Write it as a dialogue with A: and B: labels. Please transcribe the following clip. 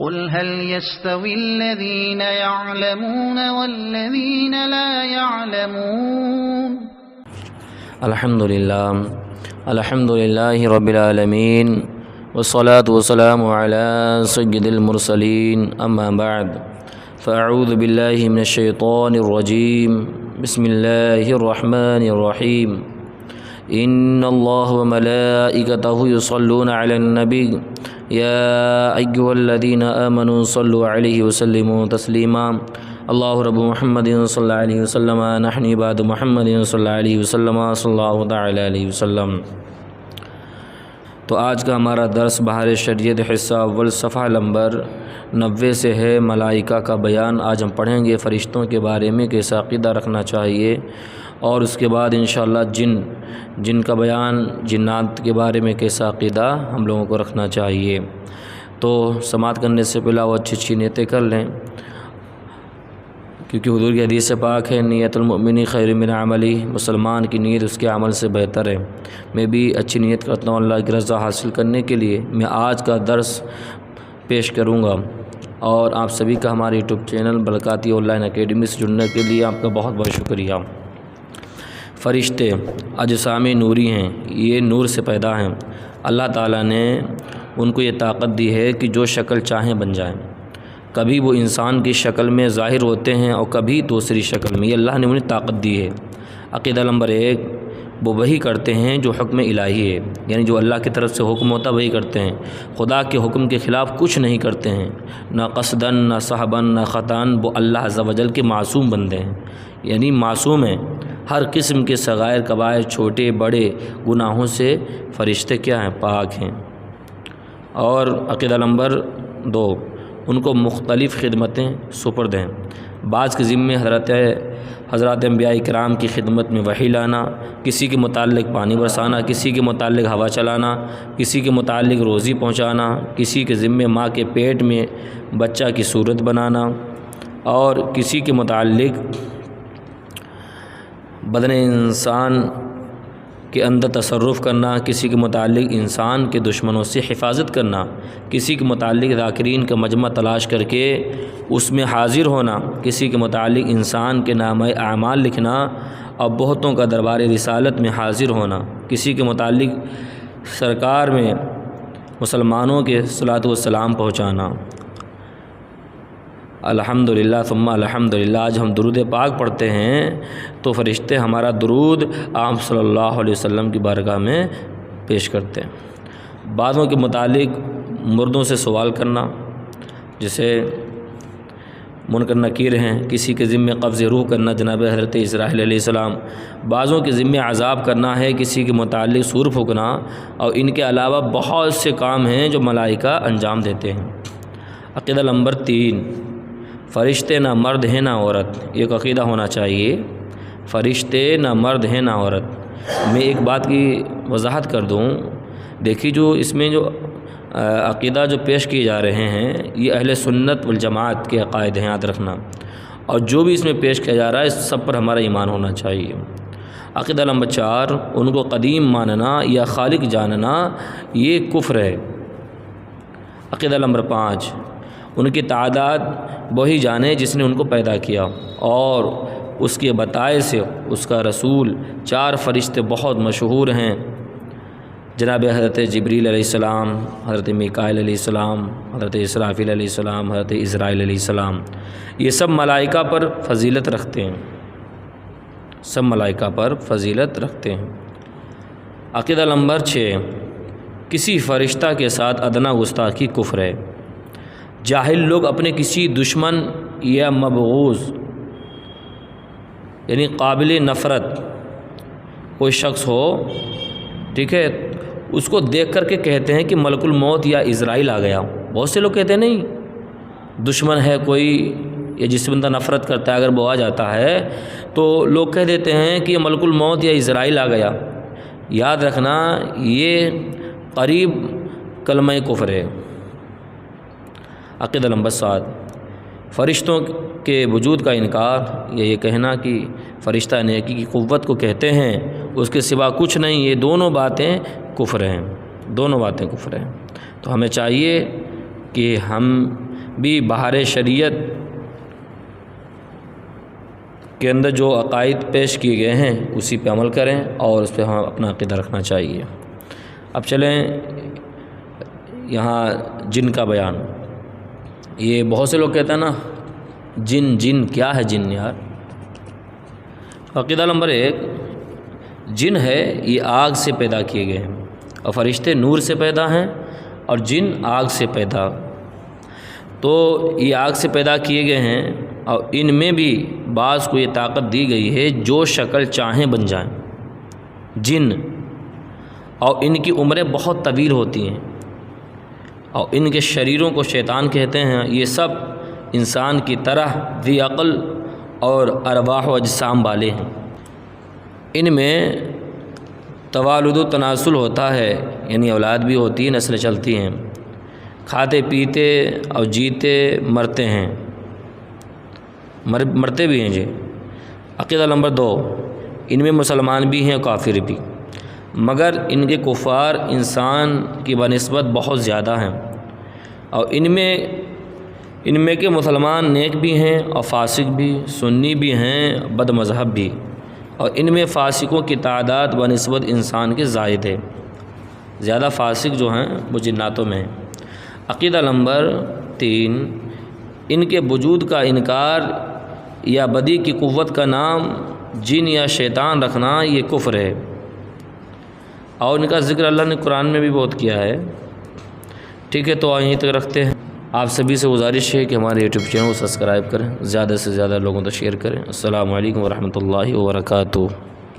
A: قل هل يستوي الذين يعلمون والذين لا يعلمون
B: الحمد لله رب العالمين والصلاة والسلام على سيد المرسلين أما بعد فأعوذ بالله من الشيطان الرجيم بسم الله الرحمن الرحيم إن الله وملائكته يصلون على النبي يا أيها الذين آمنوا صلوا عليه وسلموا تسليما اللہ رب محمد صلی اللہ علیہ وسلم نحن عباد محمد صلی اللہ علیہ وسلم صلی اللہ تعالی علیہ وسلم۔ تو آج کا ہمارا درس بہار شریعت حصہ اول صفحہ نمبر 90 سے ہے ملائکہ کا بیان۔ آج ہم پڑھیں گے فرشتوں کے بارے میں کیسا عقیدہ رکھنا چاہیے، اور اس کے بعد انشاءاللہ جن کا بیان، جنات کے بارے میں کیسا عقیدہ ہم لوگوں کو رکھنا چاہیے۔ تو سماعت کرنے سے پہلے وہ اچھی نیتیں کر لیں، کیونکہ حضور کی حدیث پاک ہے نیت المؤمن خیر من عملی، مسلمان کی نیت اس کے عمل سے بہتر ہے۔ میں بھی اچھی نیت کرتا ہوں اللہ کی رضا حاصل کرنے کے لیے میں آج کا درس پیش کروں گا، اور آپ سبھی کا ہمارے YouTube channel Barkati online academy سے جڑنے کے لیے آپ کا بہت بہت شکریہ۔ فرشتے اجسام نوری ہیں، یہ نور سے پیدا ہیں۔ اللہ تعالیٰ نے ان کو یہ طاقت دی ہے کہ جو شکل چاہیں بن جائیں۔ کبھی وہ انسان کی شکل میں ظاہر ہوتے ہیں اور کبھی دوسری شکل میں، یہ اللہ نے انہیں طاقت دی ہے۔ عقیدہ نمبر 1، وہ وہی کرتے ہیں جو حکم الہی ہے، یعنی جو اللہ کی طرف سے حکم ہوتا ہے وہی کرتے ہیں۔ خدا کے حکم کے خلاف کچھ نہیں کرتے ہیں، نہ قصدن نہ صحبن نہ خطان۔ وہ اللہ عز و جل کے معصوم بندے ہیں، یعنی معصوم ہیں ہر قسم کے صغائر کبائر، چھوٹے بڑے گناہوں سے فرشتے کیا ہیں؟ پاک ہیں۔ اور عقیدہ نمبر 2، ان کو مختلف خدمتیں سپرد ہیں۔ بعض کے ذمے حضرات انبیاء کرام کی خدمت میں وحی لانا، کسی کے متعلق پانی برسانا، کسی کے متعلق ہوا چلانا، کسی کے متعلق روزی پہنچانا، کسی کے ذمے ماں کے پیٹ میں بچہ کی صورت بنانا، اور کسی کے متعلق بدن انسان کے اندر تصرف کرنا، کسی کے متعلق انسان کے دشمنوں سے حفاظت کرنا، کسی کے متعلق ذاکرین کا مجمع تلاش کر کے اس میں حاضر ہونا، کسی کے متعلق انسان کے نامہ اعمال لکھنا اور بہتوں کا دربار رسالت میں حاضر ہونا، کسی کے متعلق سرکار میں مسلمانوں کے صلاۃ والسلام پہنچانا۔ الحمدللہ ثم الحمدللہ۔ آج ہم درود پاک پڑھتے ہیں تو فرشتے ہمارا درود آپ صلی اللہ علیہ وسلم کی بارگاہ میں پیش کرتے ہیں۔ بعضوں کے متعلق مردوں سے سوال کرنا، جسے منکر نکیر ہیں، کسی کے ذمے قبض روح کرنا جناب حضرت اسرائیل علیہ السلام، بعضوں کے ذمے عذاب کرنا ہے، کسی کے متعلق سور پھونکنا، اور ان کے علاوہ بہت سے کام ہیں جو ملائکہ انجام دیتے ہیں۔ عقیدہ نمبر 3، فرشتے نہ مرد ہیں نہ عورت، ایک عقیدہ ہونا چاہیے، فرشتے نہ مرد ہیں نہ عورت۔ میں ایک بات کی وضاحت کر دوں، دیکھیے جو اس میں جو عقیدہ جو پیش کیے جا رہے ہیں یہ اہل سنت والجماعت کے عقائد ہیں، یاد رکھنا، اور جو بھی اس میں پیش کیا جا رہا ہے اس سب پر ہمارا ایمان ہونا چاہیے۔ عقیدہ نمبر 4، ان کو قدیم ماننا یا خالق جاننا یہ کفر ہے۔ عقیدہ نمبر 5، ان کی تعداد وہی جانے جس نے ان کو پیدا کیا، اور اس کے بتائے سے اس کا رسول 4 فرشتے بہت مشہور ہیں، جناب حضرت جبریل علیہ السلام، حضرت میکائیل علیہ السلام، حضرت اسرافیل علیہ السلام، حضرت اسرائیل علیہ السلام۔ یہ سب ملائکہ پر فضیلت رکھتے ہیں، سب ملائکہ پر فضیلت رکھتے ہیں۔ عقیدہ نمبر 6، کسی فرشتہ کے ساتھ ادنیٰ گستاخی کفر ہے۔ جاہل لوگ اپنے کسی دشمن یا مبغوض یعنی قابل نفرت کوئی شخص ہو، ٹھیک ہے، اس کو دیکھ کر کے کہتے ہیں کہ ملک الموت یا اسرائیل آ گیا۔ بہت سے لوگ کہتے ہیں نہیں، دشمن ہے کوئی یا جس بندہ نفرت کرتا ہے اگر وہ آ جاتا ہے تو لوگ کہہ دیتے ہیں کہ ملک الموت یا اسرائیل آ گیا۔ یاد رکھنا یہ قریب کلمہ کفر ہے۔ عقیدہ نمبر 7، فرشتوں کے وجود کا انکار یا یہ کہنا کہ فرشتہ نیکی کی قوت کو کہتے ہیں اس کے سوا کچھ نہیں، یہ دونوں باتیں کفر ہیں، دونوں باتیں کفر ہیں۔ تو ہمیں چاہیے کہ ہم بھی بہار شریعت کے اندر جو عقائد پیش کیے گئے ہیں اسی پہ عمل کریں اور اس پہ ہم اپنا عقیدہ رکھنا چاہیے۔ اب چلیں یہاں جن کا بیان۔ یہ بہت سے لوگ کہتے ہیں نا جن کیا ہے جن یار؟ عقیدہ نمبر 1، جن ہے یہ آگ سے پیدا کیے گئے ہیں اور فرشتے نور سے پیدا ہیں اور جن آگ سے پیدا، تو یہ آگ سے پیدا کیے گئے ہیں اور ان میں بھی بعض کو یہ طاقت دی گئی ہے جو شکل چاہیں بن جائیں جن، اور ان کی عمریں بہت طویل ہوتی ہیں اور ان کے شریروں کو شیطان کہتے ہیں۔ یہ سب انسان کی طرح ذی عقل اور ارواح و اجسام والے ہیں۔ ان میں توالد و تناسل ہوتا ہے، یعنی اولاد بھی ہوتی ہے، نسلیں چلتی ہیں، کھاتے پیتے اور جیتے مرتے ہیں، مرتے بھی ہیں جی۔ عقیدہ نمبر 2، ان میں مسلمان بھی ہیں اور کافر بھی، مگر ان کے کفار انسان کی بنسبت بہت زیادہ ہیں، اور ان میں کے مسلمان نیک بھی ہیں اور فاسق بھی، سنی بھی ہیں بد مذہب بھی، اور ان میں فاسقوں کی تعداد بنسبت انسان کے زائد ہے، زیادہ فاسق جو ہیں وہ جناتوں میں ہیں۔ عقیدہ نمبر 3، ان کے وجود کا انکار یا بدی کی قوت کا نام جن یا شیطان رکھنا یہ کفر ہے، اور ان کا ذکر اللہ نے قرآن میں بھی بہت کیا ہے۔ ٹھیک ہے، تو یہیں تک رکھتے ہیں۔ آپ سبھی سے گزارش ہے کہ ہمارے یوٹیوب چینل کو سبسکرائب کریں، زیادہ سے زیادہ لوگوں تک شیئر کریں۔ السلام علیکم ورحمۃ اللہ وبرکاتہ۔